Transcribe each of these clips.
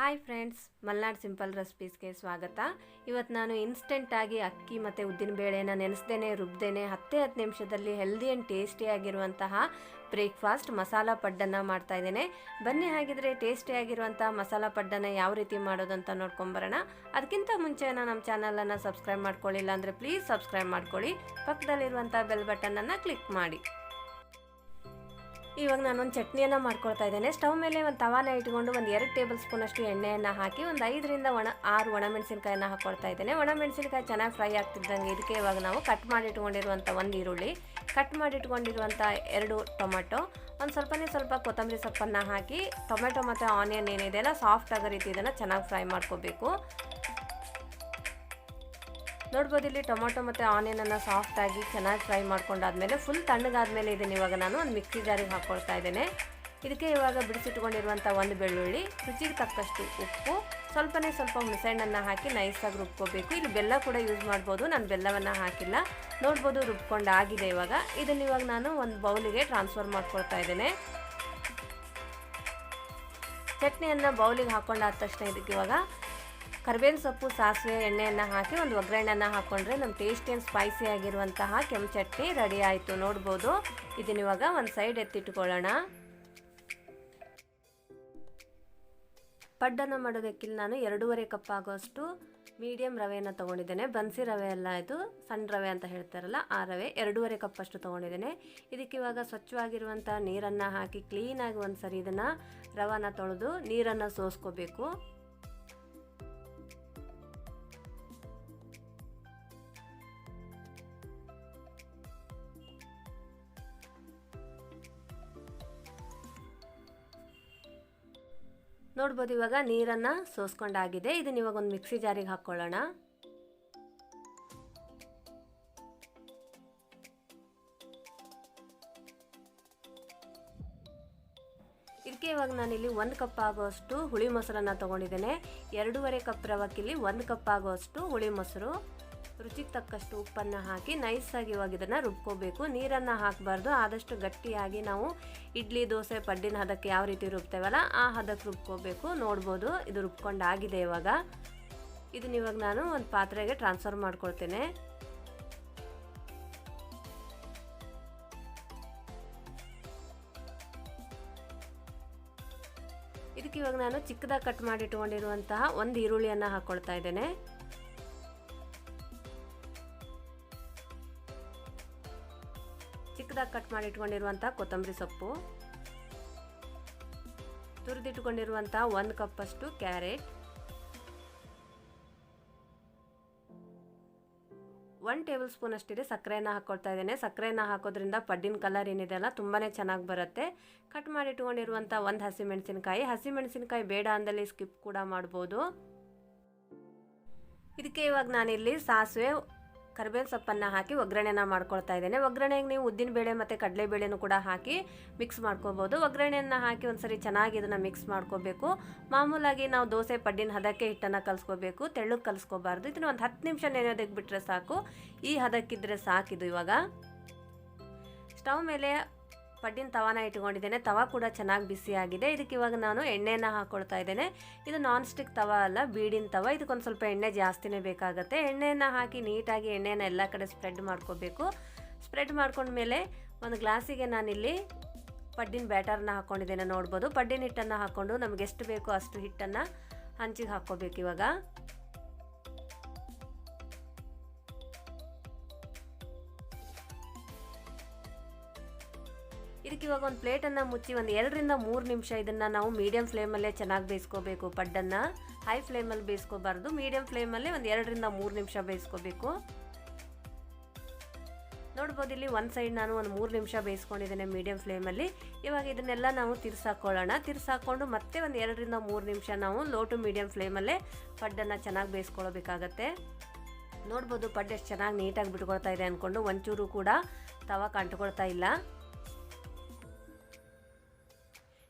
Hi friends, Malnad simple ರೆಸಿಪೀಸ್ಗೆ ಸ್ವಾಗತ. ಇವತ್ತು ನಾನು ಇನ್ಸ್ಟೆಂಟಾಗಿ ಅಕ್ಕಿ ಮತ್ತು ಉದ್ದಿನಬೇಳೆನ ನೆನೆಸ್ದೇನೆ ರುಬ್ದೇನೆ 10 ನಿಮಿಷದಲ್ಲಿ ಹೆಲ್ದಿ ಆ್ಯಂಡ್ ಟೇಸ್ಟಿಯಾಗಿರುವಂತಹ ಬ್ರೇಕ್ಫಾಸ್ಟ್ ಮಸಾಲ ಪಡ್ಡನ್ನು ಮಾಡ್ತಾಯಿದ್ದೇನೆ. ಬನ್ನಿ ಹಾಗಿದ್ರೆ ಟೇಸ್ಟಿಯಾಗಿರುವಂಥ ಮಸಾಲ ಪಡ್ಡನ್ನು ಯಾವ ರೀತಿ ಮಾಡೋದು ಅಂತ ನೋಡ್ಕೊಂಬರೋಣ. ಅದಕ್ಕಿಂತ ಮುಂಚೆ ನಮ್ಮ ಚಾನಲನ್ನು ಸಬ್ಸ್ಕ್ರೈಬ್ ಮಾಡ್ಕೊಳ್ಳಿಲ್ಲ ಅಂದರೆ ಪ್ಲೀಸ್ ಸಬ್ಸ್ಕ್ರೈಬ್ ಮಾಡ್ಕೊಳ್ಳಿ. ಪಕ್ಕದಲ್ಲಿರುವಂಥ ಬೆಲ್ ಬಟನನ್ನು ಕ್ಲಿಕ್ ಮಾಡಿ. ಇವಾಗ ನಾನೊಂದು ಚಟ್ನಿಯನ್ನು ಮಾಡ್ಕೊಳ್ತಾ ಇದ್ದೇನೆ. ಸ್ಟವ್ ಮೇಲೆ ಒಂದು ತವಾನ ಇಟ್ಕೊಂಡು ಒಂದು 2 ಟೇಬಲ್ ಸ್ಪೂನಷ್ಟು ಎಣ್ಣೆಯನ್ನು ಹಾಕಿ ಒಂದು 5 ರಿಂದ 6 ಒಣಮೆಣಸಿನ್ಕಾಯನ್ನು ಹಾಕ್ಕೊಳ್ತಾ ಇದ್ದೇನೆ. ಒಣಮೆಣಸಿನ್ಕಾಯಿ ಚೆನ್ನಾಗಿ ಫ್ರೈ ಆಗ್ತಿದ್ದಂಗೆ ಇದಕ್ಕೆ ಇವಾಗ ನಾವು ಕಟ್ ಮಾಡಿ ಇಟ್ಕೊಂಡಿರುವಂಥ 1 ಈರುಳ್ಳಿ, ಕಟ್ ಮಾಡಿ ಇಟ್ಕೊಂಡಿರುವಂಥ 2 ಟೊಮೆಟೊ, ಒಂದು ಸ್ವಲ್ಪ ಕೊತ್ತಂಬರಿ ಸೊಪ್ಪನ್ನು ಹಾಕಿ ಟೊಮೆಟೊ ಮತ್ತು ಆನಿಯನ್ ಏನಿದೆಯಲ್ಲ ಸಾಫ್ಟ್ ಆಗೋ ರೀತಿ ಇದನ್ನು ಚೆನ್ನಾಗಿ ಫ್ರೈ ಮಾಡ್ಕೋಬೇಕು. ನೋಡ್ಬೋದು ಇಲ್ಲಿ ಟೊಮೊಟೊ ಮತ್ತು ಆನಿಯನನ್ನು ಸಾಫ್ಟಾಗಿ ಚೆನ್ನಾಗಿ ಫ್ರೈ ಮಾಡ್ಕೊಂಡಾದ್ಮೇಲೆ ಫುಲ್ ತಣ್ಣಗಾದ್ಮೇಲೆ ಇದನ್ನು ಇವಾಗ ನಾನು ಒಂದು ಮಿಕ್ಸಿ ಜಾರಿಗೆ ಹಾಕ್ಕೊಳ್ತಾ ಇದ್ದೇನೆ. ಇದಕ್ಕೆ ಇವಾಗ ಬಿಡಿಸಿಟ್ಕೊಂಡಿರುವಂಥ 1 ಬೆಳ್ಳುಳ್ಳಿ, ರುಚಿಗೆ ತಕ್ಕಷ್ಟು ಉಪ್ಪು, ಸ್ವಲ್ಪ ಹುಣಸೆಹಣ್ಣನ್ನು ಹಾಕಿ ನೈಸಾಗಿ ರುಬ್ಕೋಬೇಕು. ಇಲ್ಲಿ ಬೆಲ್ಲ ಕೂಡ ಯೂಸ್ ಮಾಡ್ಬೋದು, ನಾನು ಬೆಲ್ಲವನ್ನು ಹಾಕಿಲ್ಲ. ನೋಡ್ಬೋದು ರುಬ್ಕೊಂಡಾಗಿದೆ. ಇವಾಗ ಇದನ್ನು ಇವಾಗ ನಾನು ಒಂದು ಬೌಲಿಗೆ ಟ್ರಾನ್ಸ್ಫರ್ ಮಾಡ್ಕೊಳ್ತಾ ಇದ್ದೇನೆ. ಚಟ್ನಿಯನ್ನು ಬೌಲಿಗೆ ಹಾಕ್ಕೊಂಡಾದ ತಕ್ಷಣ ಇದಕ್ಕೆ ಇವಾಗ ಕರಿಬೇವಿನ ಸೊಪ್ಪು, ಸಾಸಿವೆ, ಎಣ್ಣೆಯನ್ನು ಹಾಕಿ ಒಂದು ಒಗ್ಗರಣೆಯನ್ನು ಹಾಕ್ಕೊಂಡ್ರೆ ನಮ್ಮ ಟೇಸ್ಟಿ ಆ್ಯಂಡ್ ಸ್ಪೈಸಿ ಆಗಿರುವಂತಹ ಕೆಂಪು ಚಟ್ನಿ ರೆಡಿ ಆಯಿತು. ನೋಡ್ಬೋದು ಇದನ್ನ ಇವಾಗ ಒಂದು ಸೈಡ್ ಎತ್ತಿಟ್ಕೊಳ್ಳೋಣ. ಪಡ್ಡನ್ನು ಮಾಡೋದಕ್ಕಿಲ್ಲ ನಾನು 2.5 ಕಪ್ ಆಗೋಷ್ಟು ಮೀಡಿಯಮ್ ರವೆಯನ್ನು ತೊಗೊಂಡಿದ್ದೇನೆ. ಬನ್ಸಿ ರವೆ ಅಲ್ಲ, ಇದು ಸಣ್ಣ ರವೆ ಅಂತ ಹೇಳ್ತಾರಲ್ಲ ಆ ರವೆ. 2.5 ಕಪ್ ಅಷ್ಟು ತೊಗೊಂಡಿದ್ದೇನೆ. ಇದಕ್ಕೆ ಇವಾಗ ಸ್ವಚ್ಛವಾಗಿರುವಂಥ ನೀರನ್ನು ಹಾಕಿ ಕ್ಲೀನಾಗಿ ಒಂದು ಸರಿ ಇದನ್ನು ರವೆನ ತೊಳೆದು ನೀರನ್ನು ಸೋಸ್ಕೋಬೇಕು. ನೋಡ್ಬೋದು ಇವಾಗ ನೀರನ್ನು ಸೋಸ್ಕೊಂಡಾಗಿದೆ. ಇದನ್ನ ಇವಾಗ ಒಂದು ಮಿಕ್ಸಿ ಜಾರಿಗೆ ಹಾಕ್ಕೊಳ್ಳೋಣ. ಇದಕ್ಕೆ ಇವಾಗ ನಾನಿಲ್ಲಿ 1 ಕಪ್ ಆಗುವಷ್ಟು ಹುಳಿ ಮೊಸರನ್ನು ತೊಗೊಂಡಿದ್ದೇನೆ. 2.5 ಕಪ್ ರವಕ್ಕಿಲ್ಲಿ 1 ಕಪ್ ಆಗುವಷ್ಟು ಹುಳಿ ಮೊಸರು, ರುಚಿಗೆ ತಕ್ಕಷ್ಟು ಉಪ್ಪನ್ನು ಹಾಕಿ ನೈಸಾಗಿ ಇವಾಗ ಇದನ್ನು ರುಬ್ಕೋಬೇಕು. ನೀರನ್ನು ಹಾಕಬಾರ್ದು, ಆದಷ್ಟು ಗಟ್ಟಿಯಾಗಿ ನಾವು ಇಡ್ಲಿ, ದೋಸೆ, ಪಡ್ಡಿನ ಹದಕ್ಕೆ ಯಾವ ರೀತಿ ರುಬ್ತೇವಲ್ಲ ಆ ಹದಕ್ಕೆ ರುಬ್ಕೋಬೇಕು. ನೋಡ್ಬೋದು ಇದು ರುಬ್ಕೊಂಡಾಗಿದೆ. ಇವಾಗ ಇದನ್ನ ಇವಾಗ ನಾನು ಒಂದು ಪಾತ್ರೆಗೆ ಟ್ರಾನ್ಸ್ಫರ್ ಮಾಡ್ಕೊಳ್ತೇನೆ. ಇದಕ್ಕೆ ಇವಾಗ ನಾನು ಚಿಕ್ಕದಾಗಿ ಕಟ್ ಮಾಡಿ ಇಟ್ಕೊಂಡಿರುವಂತಹ 1 ಈರುಳ್ಳಿಯನ್ನು ಹಾಕ್ಕೊಳ್ತಾ ಇದ್ದೇನೆ. ಚಿಕ್ಕದಾಗಿ ಕಟ್ ಮಾಡಿ ಇಟ್ಕೊಂಡಿರುವಂಥ ಕೊತ್ತಂಬರಿ ಸೊಪ್ಪು, ತುರಿದಿಟ್ಕೊಂಡಿರುವಂಥ 1 ಕಪ್ ಅಷ್ಟು ಕ್ಯಾರೆಟ್, 1 ಟೇಬಲ್ ಸ್ಪೂನ್ ಅಷ್ಟಿದೆ ಸಕ್ಕರೆಯನ್ನು ಹಾಕ್ಕೊಳ್ತಾ ಇದ್ದೇನೆ. ಸಕ್ಕರೆಯನ್ನು ಹಾಕೋದ್ರಿಂದ ಪಡ್ಡಿನ ಕಲರ್ ಏನಿದೆಯಲ್ಲ ತುಂಬಾ ಚೆನ್ನಾಗಿ ಬರುತ್ತೆ. ಕಟ್ ಮಾಡಿ ಇಟ್ಕೊಂಡಿರುವಂಥ 1 ಹಸಿಮೆಣಸಿನ್ಕಾಯಿ ಬೇಡ ಅಂದಲ್ಲಿ ಸ್ಕಿಪ್ ಕೂಡ ಮಾಡ್ಬೋದು. ಇದಕ್ಕೆ ಇವಾಗ ನಾನಿಲ್ಲಿ ಸಾಸಿವೆ, ಕರಿಬೇವಿನ ಸೊಪ್ಪನ್ನು ಹಾಕಿ ಒಗ್ಗರಣೆನ ಮಾಡ್ಕೊಳ್ತಾ ಇದ್ದೇನೆ. ಒಗ್ಗರಣೆಗೆ ನೀವು ಉದ್ದಿನಬೇಳೆ ಮತ್ತು ಕಡಲೆಬೇಳೆನೂ ಕೂಡ ಹಾಕಿ ಮಿಕ್ಸ್ ಮಾಡ್ಕೋಬೋದು. ಒಗ್ಗರಣೆಯನ್ನು ಹಾಕಿ ಒಂದ್ಸರಿ ಚೆನ್ನಾಗಿ ಇದನ್ನು ಮಿಕ್ಸ್ ಮಾಡ್ಕೋಬೇಕು. ಮಾಮೂಲಾಗಿ ನಾವು ದೋಸೆ, ಪಡ್ಡಿನ ಹದಕ್ಕೆ ಹಿಟ್ಟನ್ನು ಕಲಿಸ್ಕೋಬೇಕು, ತೆಳ್ಳಗೆ ಕಲಿಸ್ಕೋಬಾರ್ದು. ಇದನ್ನು ಒಂದು 10 ನಿಮಿಷ ನೆನೆಯೋದಕ್ಕೆ ಬಿಟ್ಟರೆ ಸಾಕು. ಈ ಹದಕ್ಕಿದ್ರೆ ಸಾಕಿದು. ಇವಾಗ ಸ್ಟವ್ ಮೇಲೆ ಪಡ್ಡಿನ ತವಾನ ಇಟ್ಕೊಂಡಿದ್ದೇನೆ. ತವಾ ಕೂಡ ಚೆನ್ನಾಗಿ ಬಿಸಿಯಾಗಿದೆ. ಇದಕ್ಕೆ ಇವಾಗ ನಾನು ಎಣ್ಣೆಯನ್ನು ಹಾಕ್ಕೊಳ್ತಾ ಇದ್ದೇನೆ. ಇದು ನಾನ್ ಸ್ಟಿಕ್ ತವಾ ಅಲ್ಲ, ಬೀಡಿನ ತವಾ. ಇದಕ್ಕೊಂದು ಸ್ವಲ್ಪ ಎಣ್ಣೆ ಜಾಸ್ತಿನೇ ಬೇಕಾಗುತ್ತೆ. ಎಣ್ಣೆಯನ್ನು ಹಾಕಿ ನೀಟಾಗಿ ಎಣ್ಣೆನ ಎಲ್ಲ ಕಡೆ ಸ್ಪ್ರೆಡ್ ಮಾಡ್ಕೋಬೇಕು. ಸ್ಪ್ರೆಡ್ ಮಾಡ್ಕೊಂಡ್ಮೇಲೆ ಒಂದು ಗ್ಲಾಸಿಗೆ ನಾನಿಲ್ಲಿ ಪಡ್ಡಿನ ಬ್ಯಾಟರ್ನ ಹಾಕ್ಕೊಂಡಿದ್ದೇನೆ. ನೋಡ್ಬೋದು ಪಡ್ಡಿನ ಹಿಟ್ಟನ್ನು ಹಾಕ್ಕೊಂಡು ನಮ್ಗೆ ಎಷ್ಟು ಬೇಕೋ ಅಷ್ಟು ಹಿಟ್ಟನ್ನು ಹಂಚಿಗೆ ಹಾಕ್ಕೋಬೇಕು. ಇವಾಗ ಇದಕ್ಕೆ ಇವಾಗ ಒಂದು ಪ್ಲೇಟನ್ನು ಮುಚ್ಚಿ ಒಂದು 2 ರಿಂದ 3 ನಿಮಿಷ ಇದನ್ನು ನಾವು ಮೀಡಿಯಮ್ ಫ್ಲೇಮಲ್ಲೇ ಚೆನ್ನಾಗಿ ಬೇಯಿಸ್ಕೋಬೇಕು. ಪಡ್ಡನ್ನು ಹೈ ಫ್ಲೇಮಲ್ಲಿ ಬೇಯಿಸ್ಕೋಬಾರ್ದು, ಮೀಡಿಯಮ್ ಫ್ಲೇಮಲ್ಲೇ ಒಂದು 2 ರಿಂದ 3 ನಿಮಿಷ ಬೇಯಿಸ್ಕೋಬೇಕು. ನೋಡ್ಬೋದು ಇಲ್ಲಿ ಒಂದು ಸೈಡ್ ನಾನು ಒಂದು 3 ನಿಮಿಷ ಬೇಯಿಸ್ಕೊಂಡಿದ್ದೇನೆ ಮೀಡಿಯಮ್ ಫ್ಲೇಮಲ್ಲಿ. ಇವಾಗ ಇದನ್ನೆಲ್ಲ ನಾವು ತಿರ್ಸಾಕೊಳ್ಳೋಣ. ತಿರ್ಸಾಕೊಂಡು ಮತ್ತೆ ಒಂದು 2 ರಿಂದ 3 ನಿಮಿಷ ನಾವು ಲೋ ಟು ಮೀಡಿಯಮ್ ಫ್ಲೇಮಲ್ಲೇ ಪಡ್ಡನ್ನು ಚೆನ್ನಾಗಿ ಬೇಯಿಸ್ಕೊಳ್ಬೇಕಾಗತ್ತೆ. ನೋಡ್ಬೋದು ಪಡ್ಡು ಎಷ್ಟು ಚೆನ್ನಾಗಿ ನೀಟಾಗಿ ಬಿಟ್ಕೊಳ್ತಾ ಇದೆ ಅಂದ್ಕೊಂಡು ಒಂಚೂರು ಕೂಡ ತವಾ ಕಂಟ್ಕೊಳ್ತಾ ಇಲ್ಲ.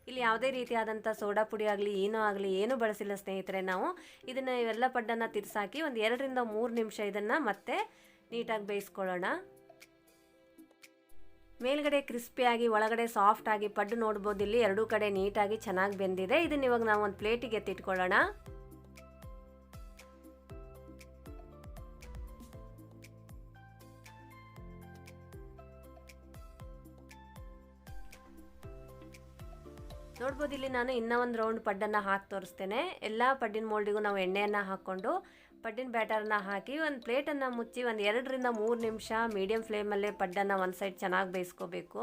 ಇಲ್ಲಿ ಯಾವುದೇ ರೀತಿಯಾದಂಥ ಸೋಡಾ ಪುಡಿ ಆಗಲಿ ಏನೂ ಬಳಸಿಲ್ಲ ಸ್ನೇಹಿತರೆ. ನಾವು ಇದನ್ನು ಇವೆಲ್ಲ ಪಡ್ಡನ್ನು ತಿರ್ಸಾಕಿ ಒಂದು 2 ರಿಂದ 3 ನಿಮಿಷ ಇದನ್ನು ಮತ್ತೆ ನೀಟಾಗಿ ಬೇಯಿಸ್ಕೊಳ್ಳೋಣ. ಮೇಲ್ಗಡೆ ಕ್ರಿಸ್ಪಿಯಾಗಿ ಒಳಗಡೆ ಸಾಫ್ಟ್ ಆಗಿ ಪಡ್ಡು ನೋಡ್ಬೋದು. ಇಲ್ಲಿ ಎರಡೂ ಕಡೆ ನೀಟಾಗಿ ಚೆನ್ನಾಗಿ ಬೆಂದಿದೆ. ಇದನ್ನ ಇವಾಗ ನಾವು ಒಂದು ಪ್ಲೇಟಿಗೆ ಎತ್ತಿಟ್ಕೊಳ್ಳೋಣ. ನೋಡ್ಬೋದು ಇಲ್ಲಿ ನಾನು ಇನ್ನೂ ಒಂದು ರೌಂಡ್ ಪಡ್ಡನ್ನು ಹಾಕಿ ತೋರಿಸ್ತೇನೆ. ಎಲ್ಲ ಪಡ್ಡಿನ ಮೋಲ್ಡಿಗೂ ನಾವು ಎಣ್ಣೆಯನ್ನು ಹಾಕ್ಕೊಂಡು ಪಡ್ಡಿನ ಬ್ಯಾಟರನ್ನ ಹಾಕಿ ಒಂದು ಪ್ಲೇಟನ್ನು ಮುಚ್ಚಿ ಒಂದು 2 ರಿಂದ 3 ನಿಮಿಷ ಮೀಡಿಯಂ ಫ್ಲೇಮಲ್ಲೇ ಪಡ್ಡನ್ನು ಒಂದು ಸೈಡ್ ಚೆನ್ನಾಗಿ ಬೇಯಿಸ್ಕೋಬೇಕು.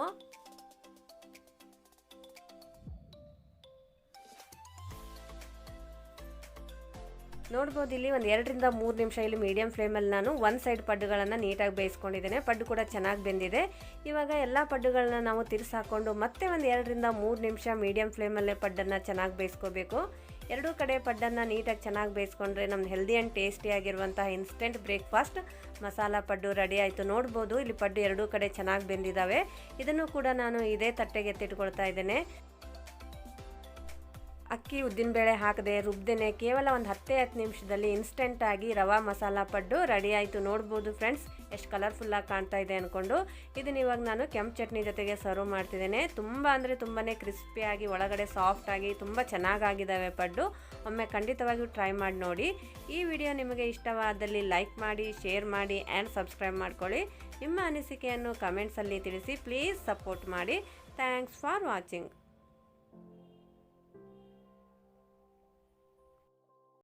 ನೋಡ್ಬೋದು ಇಲ್ಲಿ ಒಂದು 2 ರಿಂದ 3 ನಿಮಿಷ ಇಲ್ಲಿ ಮೀಡಿಯಂ ಫ್ಲೇಮಲ್ಲಿ ನಾನು ಒಂದು ಸೈಡ್ ಪಡ್ಡುಗಳನ್ನು ನೀಟಾಗಿ ಬೇಯಿಸ್ಕೊಂಡಿದ್ದೇನೆ. ಪಡ್ಡು ಕೂಡ ಚೆನ್ನಾಗಿ ಬೆಂದಿದೆ. ಇವಾಗ ಎಲ್ಲ ಪಡ್ಡುಗಳನ್ನ ನಾವು ತಿರ್ಸಾಕೊಂಡು ಮತ್ತೆ ಒಂದು 2 ರಿಂದ 3 ನಿಮಿಷ ಮೀಡಿಯಂ ಫ್ಲೇಮಲ್ಲೇ ಪಡ್ಡನ್ನು ಚೆನ್ನಾಗಿ ಬೇಯಿಸ್ಕೋಬೇಕು. ಎರಡೂ ಕಡೆ ಪಡ್ಡನ್ನು ನೀಟಾಗಿ ಚೆನ್ನಾಗಿ ಬೇಯಿಸ್ಕೊಂಡ್ರೆ ನಮ್ಮ ಹೆಲ್ದಿ ಆ್ಯಂಡ್ ಟೇಸ್ಟಿಯಾಗಿರುವಂತಹ instant breakfast masala paddu ready ಆಯಿತು. ನೋಡ್ಬೋದು ಇಲ್ಲಿ ಪಡ್ಡು ಎರಡೂ ಕಡೆ ಚೆನ್ನಾಗಿ ಬೆಂದಿದ್ದಾವೆ. ಇದನ್ನು ಕೂಡ ನಾನು ಇದೇ ತಟ್ಟೆಗೆ ಎತ್ತಿಟ್ಕೊಳ್ತಾ ಇದ್ದೇನೆ. ಅಕ್ಕಿ ಉದ್ದಿನಬೇಳೆ ಹಾಕದೆ ರುಬ್ದೇನೆ ಕೇವಲ ಒಂದು 10 ನಿಮಿಷದಲ್ಲಿ ಇನ್ಸ್ಟೆಂಟಾಗಿ ರವಾ ಮಸಾಲ ಪಡ್ಡು ರೆಡಿ ಆಯಿತು. ನೋಡ್ಬೋದು ಫ್ರೆಂಡ್ಸ್ ಎಷ್ಟು ಕಲರ್ಫುಲ್ಲಾಗಿ ಕಾಣ್ತಾ ಇದೆ ಅಂದ್ಕೊಂಡು. ಇದನ್ನ ಇವಾಗ ನಾನು ಕೆಂಪು ಚಟ್ನಿ ಜೊತೆಗೆ ಸರ್ವ್ ಮಾಡ್ತಿದ್ದೇನೆ. ತುಂಬ ಅಂದರೆ ತುಂಬಾ ಕ್ರಿಸ್ಪಿಯಾಗಿ ಒಳಗಡೆ ಸಾಫ್ಟಾಗಿ ತುಂಬ ಚೆನ್ನಾಗಿದ್ದಾವೆ ಪಡ್ಡು. ಒಮ್ಮೆ ಖಂಡಿತವಾಗಿಯೂ ಟ್ರೈ ಮಾಡಿ ನೋಡಿ. ಈ ವಿಡಿಯೋ ನಿಮಗೆ ಇಷ್ಟವಾದಲ್ಲಿ ಲೈಕ್ ಮಾಡಿ, ಶೇರ್ ಮಾಡಿ ಆ್ಯಂಡ್ ಸಬ್ಸ್ಕ್ರೈಬ್ ಮಾಡ್ಕೊಳ್ಳಿ. ನಿಮ್ಮ ಅನಿಸಿಕೆಯನ್ನು ಕಮೆಂಟ್ಸಲ್ಲಿ ತಿಳಿಸಿ. ಪ್ಲೀಸ್ ಸಪೋರ್ಟ್ ಮಾಡಿ. Thanks for watching.